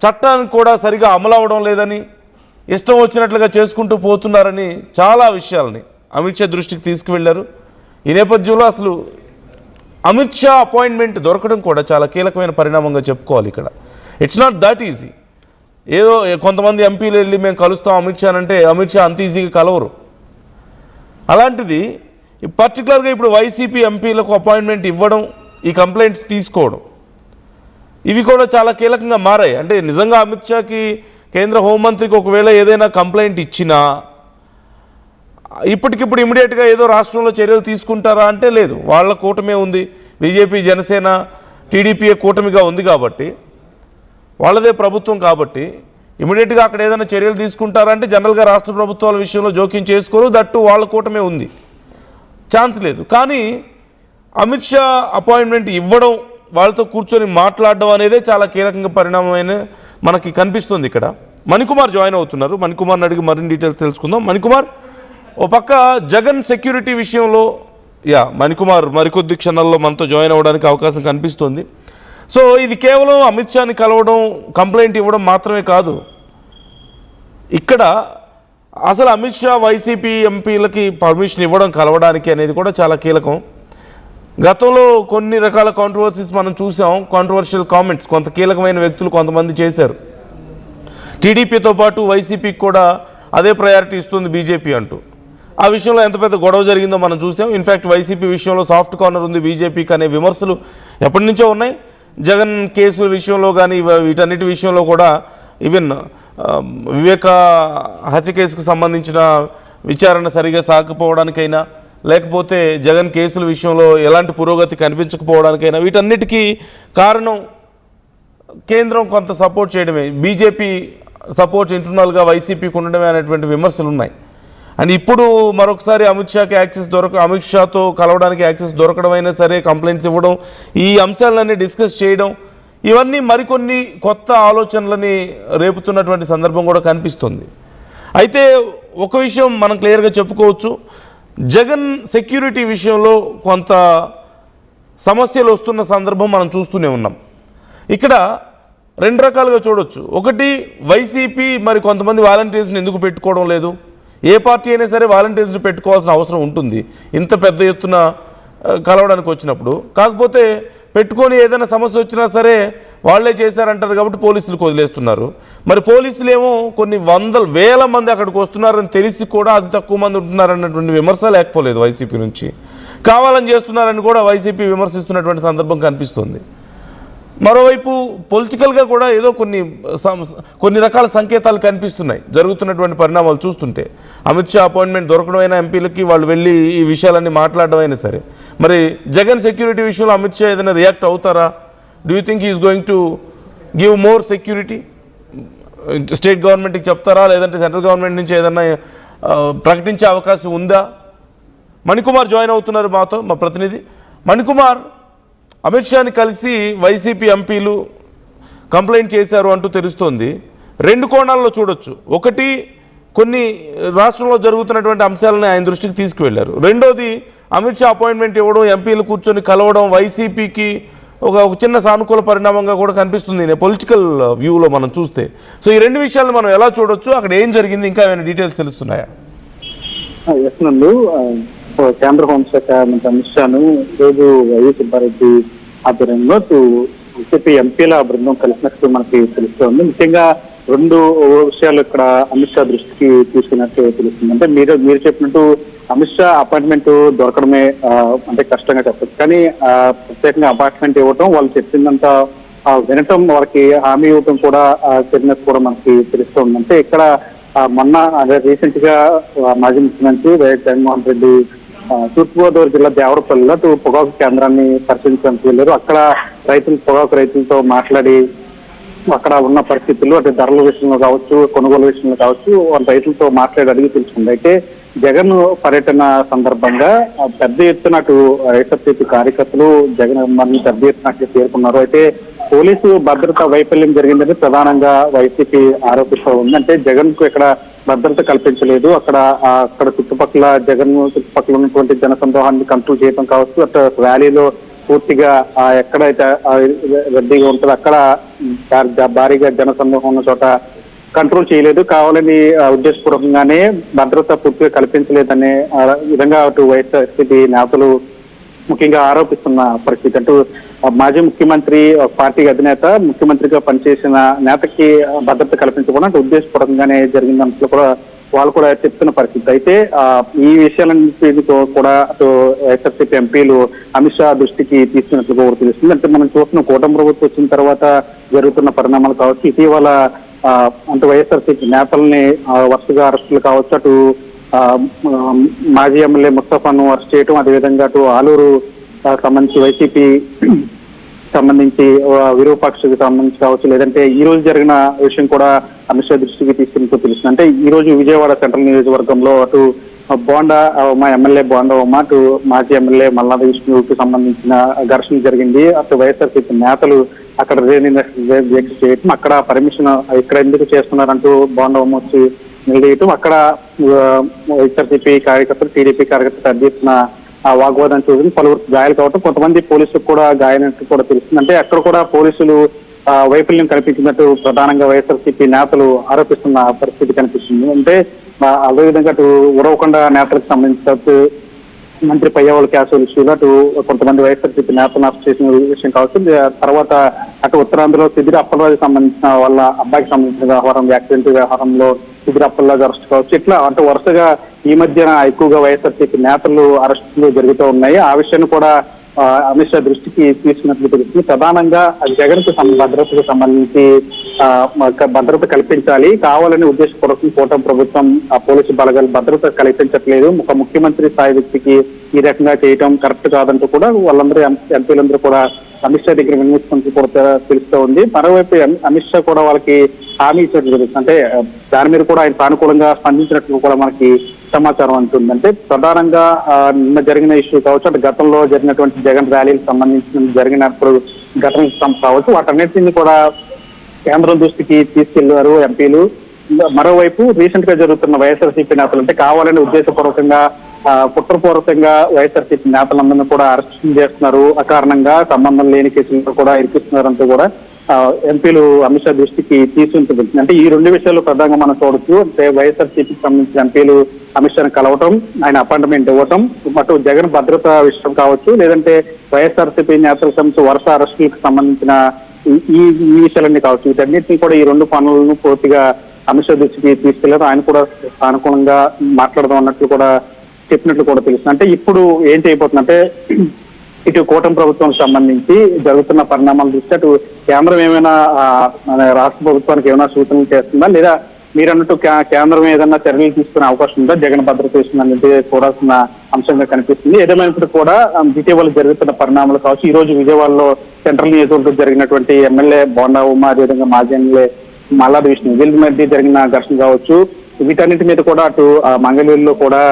చట్టాన్ని కూడా సరిగా అమలు అవడం లేదని, ఇష్టం వచ్చినట్లుగా చేసుకుంటూ పోతున్నారని చాలా విషయాలని అమిత్ షా దృష్టికి తీసుకువెళ్లారు. ఈ నేపథ్యంలో అసలు అమిత్ షా అపాయింట్మెంట్ దొరకడం కూడా చాలా కీలకమైన పరిణామంగా చెప్పుకోవాలి. ఇక్కడ ఇట్స్ నాట్ దట్ ఈజీ. ఏదో కొంతమంది ఎంపీలు వెళ్ళి మేము కలుస్తాం అమిత్ షా అంటే అమిత్ షా అంత ఈజీగా కలవరు. అలాంటిది పర్టికులర్గా ఇప్పుడు వైసీపీ ఎంపీలకు అపాయింట్మెంట్ ఇవ్వడం, ఈ కంప్లైంట్స్ తీసుకోవడం, ఇవి కూడా చాలా కీలకంగా మారాయి. అంటే నిజంగా అమిత్ షాకి కేంద్ర హోంమంత్రికి ఒకవేళ ఏదైనా కంప్లైంట్ ఇచ్చినా ఇప్పటికిప్పుడు ఇమీడియట్గా ఏదో రాష్ట్రంలో చర్యలు తీసుకుంటారా అంటే లేదు. వాళ్ళ కూటమే ఉంది, బీజేపీ జనసేన టీడీపీఏ కూటమిగా ఉంది కాబట్టి, వాళ్ళదే ప్రభుత్వం కాబట్టి ఇమీడియట్గా అక్కడ ఏదైనా చర్యలు తీసుకుంటారంటే జనరల్గా రాష్ట్ర ప్రభుత్వాల విషయంలో జోక్యం చేసుకోరు. దట్టు వాళ్ళ కూటమే ఉంది, ఛాన్స్ లేదు. కానీ అమిత్ షా అపాయింట్మెంట్ ఇవ్వడం, వాళ్ళతో కూర్చొని మాట్లాడడం అనేదే చాలా కీలకంగా పరిణామమైన మనకి కనిపిస్తుంది. ఇక్కడ మణికుమార్ జాయిన్ అవుతున్నారు. మణికుమార్ని అడిగి మరిన్ని డీటెయిల్స్ తెలుసుకుందాం. మణికుమార్, ఓ పక్క జగన్ సెక్యూరిటీ విషయంలో మణికుమార్ మరికొద్ది క్షణాల్లో మనతో జాయిన్ అవ్వడానికి అవకాశం కనిపిస్తుంది. సో ఇది కేవలం అమిత్ షాని కలవడం, కంప్లైంట్ ఇవ్వడం మాత్రమే కాదు. ఇక్కడ అసలు అమిత్ షా వైసీపీ ఎంపీలకి పర్మిషన్ ఇవ్వడం కలవడానికి అనేది కూడా చాలా కీలకం. గతంలో కొన్ని రకాల కాంట్రవర్సీస్ మనం చూసాం. కాంట్రవర్షియల్ కామెంట్స్ కొంత కీలకమైన వ్యక్తులు కొంతమంది చేశారు. టీడీపీతో పాటు వైసీపీకి కూడా అదే ప్రయారిటీ ఇస్తుంది బీజేపీ అంటూ. ఆ విషయంలో ఎంత పెద్ద గొడవ జరిగిందో మనం చూసాం. ఇన్ఫ్యాక్ట్ వైసీపీ విషయంలో సాఫ్ట్ కార్నర్ ఉంది బీజేపీకి అనే విమర్శలు ఎప్పటి నుంచో ఉన్నాయి. జగన్ కేసుల విషయంలో కానీ వీటన్నిటి విషయంలో కూడా ఈవెన్ వివేక హత్య కేసుకు సంబంధించిన విచారణ సరిగా సాగకపోవడానికైనా, లేకపోతే జగన్ కేసుల విషయంలో ఎలాంటి పురోగతి కనిపించకపోవడానికైనా వీటన్నిటికీ కారణం కేంద్రం కొంత సపోర్ట్ చేయడమే, బీజేపీ సపోర్ట్ ఇంటర్నల్గా వైసీపీకి ఉండడమే అనేటువంటి విమర్శలు ఉన్నాయి. అండ్ ఇప్పుడు మరొకసారి అమిత్ షాతో కలవడానికి యాక్సెస్ దొరకడమైనా సరే, కంప్లైంట్స్ ఇవ్వడం, ఈ అంశాలన్నీ డిస్కస్ చేయడం, ఇవన్నీ మరికొన్ని కొత్త ఆలోచనలని రేపుతున్నటువంటి సందర్భం కూడా కనిపిస్తుంది. అయితే ఒక విషయం మనం క్లియర్గా చెప్పుకోవచ్చు, జగన్ సెక్యూరిటీ విషయంలో కొంత సమస్యలు వస్తున్న సందర్భం మనం చూస్తూనే ఉన్నాం. ఇక్కడ రెండు రకాలుగా చూడొచ్చు. ఒకటి, వైసీపీ మరి కొంతమంది వాలంటీర్స్ని ఎందుకు పెట్టుకోవడం లేదు? ఏ పార్టీ అయినా సరే వాలంటీర్స్ని పెట్టుకోవాల్సిన అవసరం ఉంటుంది ఇంత పెద్ద ఎత్తున కలవడానికి వచ్చినప్పుడు. కాకపోతే పెట్టుకొని ఏదైనా సమస్య వచ్చినా సరే వాళ్ళే చేశారంటారు కాబట్టి పోలీసులకు వదిలేస్తున్నారు. మరి పోలీసులు ఏమో కొన్ని వేల మంది అక్కడికి వస్తున్నారని తెలిసి కూడా అతి తక్కువ మంది ఉంటున్నారన్నటువంటి విమర్శ లేకపోలేదు వైసీపీ నుంచి. కావాలని చేస్తున్నారని కూడా వైసీపీ విమర్శిస్తున్నటువంటి సందర్భం కనిపిస్తుంది. మరోవైపు పొలిటికల్గా కూడా ఏదో కొన్ని రకాల సంకేతాలు కనిపిస్తున్నాయి జరుగుతున్నటువంటి పరిణామాలు చూస్తుంటే. అమిత్ షా అపాయింట్మెంట్ దొరకడమైనా ఎంపీలకి వాళ్ళు వెళ్ళి ఈ విషయాలన్నీ మాట్లాడడం అయినా సరే, మరి జగన్ సెక్యూరిటీ విషయంలో అమిత్ షా ఏదైనా రియాక్ట్ అవుతారా? Do you think is going to give more security? State గవర్నమెంట్కి చెప్తారా, లేదంటే సెంట్రల్ గవర్నమెంట్ నుంచి ఏదైనా ప్రకటించే అవకాశం ఉందా? మణికుమార్ జాయిన్ అవుతున్నారు మాతో, మా ప్రతినిధి. మణికుమార్, అమిత్ షాని కలిసి వైసీపీ ఎంపీలు కంప్లైంట్ చేశారు అంటూ తెలుస్తోంది. రెండు కోణాల్లో చూడొచ్చు. ఒకటి, కొన్ని రాష్ట్రంలో జరుగుతున్నటువంటి అంశాలను ఆయన దృష్టికి తీసుకువెళ్లారు. రెండోది, అమిత్ షా అపాయింట్మెంట్ ఇవ్వడం, ఎంపీలు కూర్చొని కలవడం వైసీపీకి ఒక చిన్న సానుకూల పరిణామంగా కూడా కనిపిస్తుంది పొలిటికల్ వ్యూలో మనం చూస్తే. సో ఈ రెండు విషయాలను మనం ఎలా చూడొచ్చు? అక్కడ ఏం జరిగింది? ఇంకా ఏమైనా డీటెయిల్స్ తెలుస్తున్నాయా? కేంద్ర హోంశాఖ మంత్రి అమిత్ షాను ఈరోజు వైఎస్ సుబ్బారెడ్డి ఆధ్వర్యంలో బీజేపీ ఎంపీల బృందం కలిసినట్టు మనకి తెలుస్తోంది. ముఖ్యంగా రెండు విషయాలు ఇక్కడ అమిత్ షా దృష్టికి తీసుకున్నట్టు తెలుస్తుంది. అంటే మీరు చెప్పినట్టు అమిత్ షా అపాయింట్మెంట్ దొరకడమే అంటే కష్టంగా చెప్పచ్చు. కానీ ప్రత్యేకంగా అపాయింట్మెంట్ ఇవ్వటం, వాళ్ళు చెప్పిందంతా వినటం, వాళ్ళకి హామీ ఇవ్వటం కూడా జరిగినట్టు కూడా మనకి తెలుస్తోంది. అంటే ఇక్కడ మొన్న రీసెంట్ గా మాజీ ముఖ్యమంత్రి వైఎస్ జగన్మోహన్ రెడ్డి తూర్పుగోదావరి జిల్లా దేవరపల్లిలో పొగాకు కేంద్రాన్ని పరిశీలించడానికి వెళ్ళారు. అక్కడ పొగాకు రైతులతో మాట్లాడి అక్కడ ఉన్న పరిస్థితులు, అంటే ధరల విషయంలో కావచ్చు, కొనుగోలు విషయంలో కావచ్చు, వాళ్ళ రైతులతో మాట్లాడి అడిగి తెలుసుకుంది. అయితే జగన్ పర్యటన సందర్భంగా పెద్ద ఎత్తున అటు వైఎస్ఆర్సీపీ కార్యకర్తలు జగన్ అభిమానులు పెద్ద ఎత్తున చేరుకున్నారు. అయితే పోలీసు భద్రతా వైఫల్యం జరిగిందని ప్రధానంగా వైసీపీ ఆరోపిస్తూ ఉంది. అంటే జగన్ కు ఇక్కడ భద్రత కల్పించలేదు, అక్కడ చుట్టుపక్కల ఉన్నటువంటి జన సందోహాన్ని కంట్రోల్ చేయడం కావచ్చు, అటు ర్యాలీలో పూర్తిగా ఎక్కడైతే రద్దీగా ఉంటుందో అక్కడ భారీగా జనసమూహం ఉన్న చోట కంట్రోల్ చేయలేదు, కావాలని ఉద్దేశపూర్వకంగానే భద్రత పూర్తిగా కల్పించలేదనే విధంగా అటు వైఎస్ఆర్సీపీ నేతలు ముఖ్యంగా ఆరోపిస్తున్న పరిస్థితి. అంటూ మాజీ ముఖ్యమంత్రి పార్టీ అధినేత ముఖ్యమంత్రిగా పనిచేసిన నేతకి భద్రత కల్పించకుండా అంటే ఉద్దేశపూర్వకంగానే జరిగిందంటూ కూడా వాళ్ళు కూడా చెప్తున్న పరిస్థితి. అయితే ఈ విషయాలన్నింటితో కూడా అటు వైఎస్ఆర్సీపీ ఎంపీలు అమిత్ షా దృష్టికి తీసుకున్నట్లు కూడా తెలుస్తుంది. అంటే మనం చూస్తున్న కూటమి ప్రభుత్వం వచ్చిన తర్వాత జరుగుతున్న పరిణామాలు కావచ్చు, ఇటీవల అటు వైఎస్ఆర్సీపీ నేతల్ని వరుసగా అరెస్టులు కావచ్చు, అటు మాజీ ఎమ్మెల్యే ముస్తఫాను అరెస్ట్ చేయడం, అదేవిధంగా అటు ఆలూరు సంబంధించి వైసీపీ సంబంధించి విరూపాక్షకి సంబంధించి కావచ్చు, లేదంటే ఈ రోజు జరిగిన విషయం కూడా అమిత్ షా దృష్టికి తీసుకున్నట్టు తెలుస్తుంది. అంటే ఈ రోజు విజయవాడ సెంట్రల్ నియోజకవర్గంలో అటు బోండా మా ఎమ్మెల్యే బోండా ఉమ్మ, అటు మాజీ ఎమ్మెల్యే మల్లాది విష్ణువుకి సంబంధించిన ఘర్షణ జరిగింది. అటు వైఎస్ఆర్సీపీ నేతలు అక్కడ రేనింగ్ చేయటం, అక్కడ పర్మిషన్ ఇక్కడ ఎందుకు చేస్తున్నారంటూ బోండా ఉమ్మ వచ్చి నిలదీయటం, అక్కడ వైఎస్ఆర్సీపీ కార్యకర్తలు టీడీపీ కార్యకర్తలు అధ్యక్షున వాగ్వాదం చూసి పలువురు గాయాలు కావటం, కొంతమంది పోలీసులకు కూడా గాయనట్టు కూడా తెలుస్తుంది. అంటే అక్కడ కూడా పోలీసులు వైఫల్యం కల్పించినట్టు ప్రధానంగా వైఎస్ఆర్సీపీ నేతలు ఆరోపిస్తున్న పరిస్థితి కనిపిస్తుంది. అంటే అదేవిధంగా అటు ఉరవకొండ నేతలకు సంబంధించి మంత్రి పయ్యవాళ్ళ క్యాసుల ఇష్యూలో అటు కొంతమంది వైఎస్ఆర్సీపీ నేతలు అరెస్ట్ చేసిన విషయం కావచ్చు, తర్వాత అటు ఉత్తరాంధ్రలో సిద్దిరి అప్పలరాజుకి సంబంధించిన వాళ్ళ అబ్బాయికి సంబంధించిన వ్యవహారం, యాక్సిడెంట్ వ్యవహారంలో సిద్దిరి అప్పలరాజు అరెస్ట్ కావచ్చు, ఇట్లా అంటే వరుసగా ఈ మధ్యన ఎక్కువగా వైఎస్ఆర్సీపీ నేతలు అరెస్టులు జరుగుతూ ఉన్నాయి. ఆ విషయాన్ని కూడా అమిత్ షా దృష్టికి తీసుకున్నట్లు తెలుస్తుంది. ప్రధానంగా జగన్ కు భద్రతకు సంబంధించి భద్రత కల్పించాలి, కావాలని ఉద్దేశపూర్వకం కూటమి ప్రభుత్వం పోలీసు బలగాలు భద్రత కల్పించట్లేదు, ఒక ముఖ్యమంత్రి స్థాయి వ్యక్తికి ఈ రకంగా చేయటం కరెక్ట్ కాదంటూ కూడా వాళ్ళందరూ ఎంపీలందరూ కూడా అమిత్ షా దగ్గర వినియోగించుకుంటూ కూడా తెలుస్తూ ఉంది. మరోవైపు అమిత్ షా కూడా వాళ్ళకి హామీ ఇచ్చినట్లు జరుగుతుంది. అంటే దాని మీద కూడా ఆయన సానుకూలంగా స్పందించినట్లు కూడా మనకి సమాచారం అంటుంది. అంటే ప్రధానంగా నిన్న జరిగిన ఇష్యూ కావచ్చు, అంటే గతంలో జరిగినటువంటి జగన్ ర్యాలీకి సంబంధించిన జరిగినప్పుడు ఘటన కావచ్చు, వాటన్నిటిని కూడా కేంద్రం దృష్టికి తీసుకెళ్లారు ఎంపీలు. మరోవైపు రీసెంట్ గా జరుగుతున్న వైఎస్ఆర్సీపీ నేతలు అంటే కావాలని ఉద్దేశపూర్వకంగా కుట్రపూర్వకంగా వైఎస్ఆర్సీపీ నేతలందరినీ కూడా అరెస్ట్ చేస్తున్నారు, అకారణంగా సంబంధం లేని కేసులతో కూడా ఇరికిస్తున్నారంటూ కూడా ఎంపీలు అమిత్ షా దృష్టికి తీసుకుంటుంది. అంటే ఈ రెండు విషయాలు ప్రధానంగా మనం చూడొచ్చు. అంటే వైఎస్ఆర్సీపీకి సంబంధించిన ఎంపీలు అమిత్ షాను కలవటం, ఆయన అపాయింట్మెంట్ ఇవ్వటం, అటు జగన్ భద్రత విషయం కావచ్చు, లేదంటే వైఎస్ఆర్సీపీ నేతలకు సంబంధించి వరుస అరెస్టులకు సంబంధించిన ఈ విషయాలన్నీ కావచ్చు, వీటన్నిటిని కూడా ఈ రెండు పనులను పూర్తిగా అమిత్ షా దృష్టికి తీసుకెళ్లారు. ఆయన కూడా సానుకూలంగా మాట్లాడదాం అన్నట్లు కూడా చెప్పినట్లు కూడా తెలుస్తుంది. అంటే ఇప్పుడు ఏం చేయబోతుందంటే ఇటు కూటమి ప్రభుత్వానికి సంబంధించి జరుగుతున్న పరిణామాల దృష్ట్యా అటు కేంద్రం ఏమైనా రాష్ట్ర ప్రభుత్వానికి ఏమైనా సూచనలు చేస్తుందా, లేదా మీరు అన్నట్టు కేంద్రం ఏదైనా చర్యలు తీసుకునే అవకాశం ఉందా జగన్ భద్రత విషయాన్ని చూడాల్సిన అంశంగా కనిపిస్తుంది. ఏదేమైనప్పుడు కూడా ఇటీవల జరుగుతున్న పరిణామాలు కావచ్చు, ఈ రోజు విజయవాడలో సెంట్రల్ నియోజకవర్గం జరిగినటువంటి ఎమ్మెల్యే బోండా ఉమ్మ, అదేవిధంగా మాజీ ఎమ్మెల్యే మల్లాది విష్ణు వీళ్ళ మధ్య జరిగిన ఘర్షణ కావచ్చు, వీటన్నిటి మీద కూడా అటు మంగళూరులో కూడా